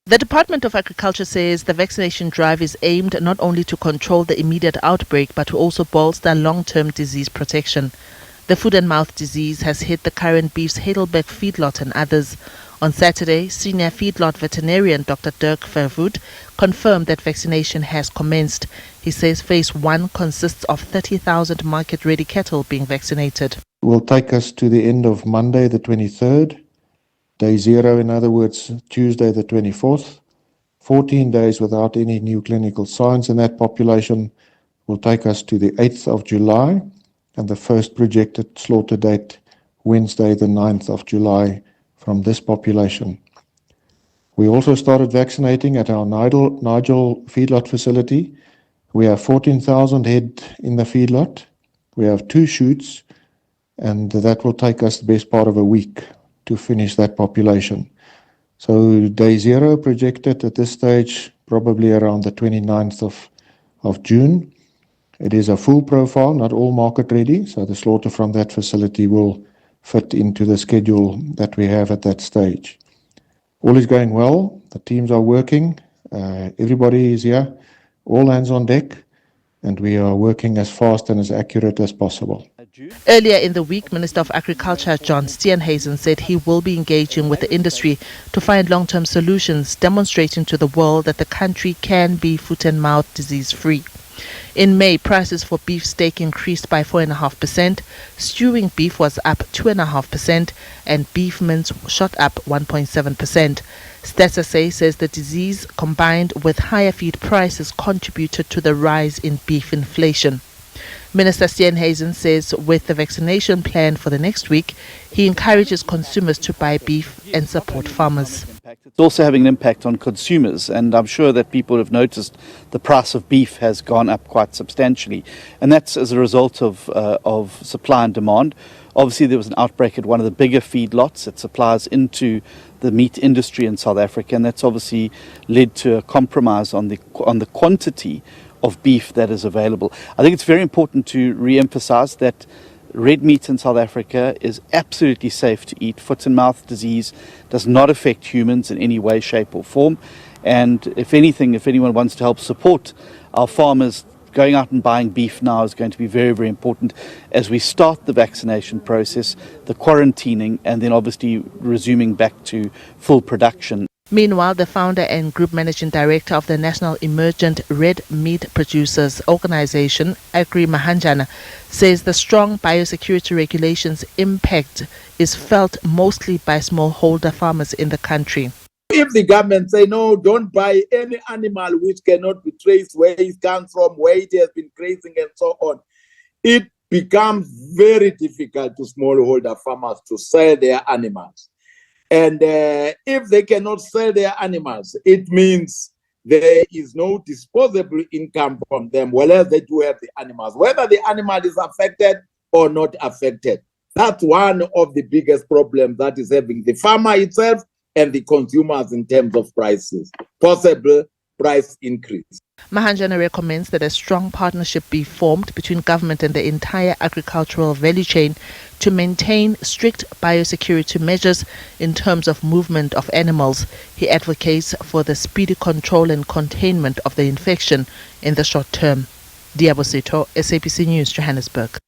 The Department of Agriculture says the vaccination drive is aimed not only to control the immediate outbreak but to also bolster long-term disease protection. The foot and mouth disease has hit the Karan Beef Heidelberg Feedlot and others. On Saturday, senior feedlot veterinarian Dr. Dirk Vervoet confirmed that vaccination has commenced. He says phase 1 consists of 30,000 market-ready cattle being vaccinated. It will take us to the end of Monday the 23rd. Day 0, in other words, Tuesday the 24th, 14 days without any new clinical signs in that population will take us to the 8th of July and the first projected slaughter date, Wednesday the 9th of July from this population. We also started vaccinating at our Nigel feedlot facility. We have 14,000 head in the feedlot. We have 2 shoots and that will take us the best part of a week to finish that population. So day 0 projected at this stage, probably around the 29th of June. It is a full profile, not all market ready, so the slaughter from that facility will fit into the schedule that we have at that stage. All is going well, the teams are working, everybody is here, all hands on deck, and we are working as fast and as accurate as possible. Earlier in the week, Minister of Agriculture John Steenhuizen said he will be engaging with the industry to find long-term solutions, demonstrating to the world that the country can be foot and mouth disease-free. In May, prices for beef steak increased by 4.5%, stewing beef was up 2.5%, and beef mince shot up 1.7%. SABC says the disease combined with higher feed prices contributed to the rise in beef inflation. Minister Steenhuizen says with the vaccination plan for the next week, he encourages consumers to buy beef and support farmers. It's also having an impact on consumers, and I'm sure that people have noticed the price of beef has gone up quite substantially, and that's as a result of supply and demand. Obviously, there was an outbreak at one of the bigger feedlots that supplies into the meat industry in South Africa, and that's obviously led to a compromise on the quantity of beef that is available. I think it's very important to re-emphasize that red meat in South Africa is absolutely safe to eat. Foot and mouth disease does not affect humans in any way, shape or form. And if anything, if anyone wants to help support our farmers, going out and buying beef now is going to be very, very important as we start the vaccination process, the quarantining, and then obviously resuming back to full production. Meanwhile, the founder and group managing director of the National Emergent Red Meat Producers Organization, Agri Mahanjana, says the strong biosecurity regulations impact is felt mostly by smallholder farmers in the country. If the government say, no, don't buy any animal which cannot be traced where it comes from, where it has been grazing and so on, it becomes very difficult to smallholder farmers to sell their animals. And if they cannot sell their animals, it means there is no disposable income from them, whereas they do have the animals, whether the animal is affected or not affected. That's one of the biggest problems that is having the farmer itself and the consumers in terms of prices, possible price increase. Mahanjana recommends that a strong partnership be formed between government and the entire agricultural value chain to maintain strict biosecurity measures in terms of movement of animals. He advocates for the speedy control and containment of the infection in the short term. Diabosito, SABC News, Johannesburg.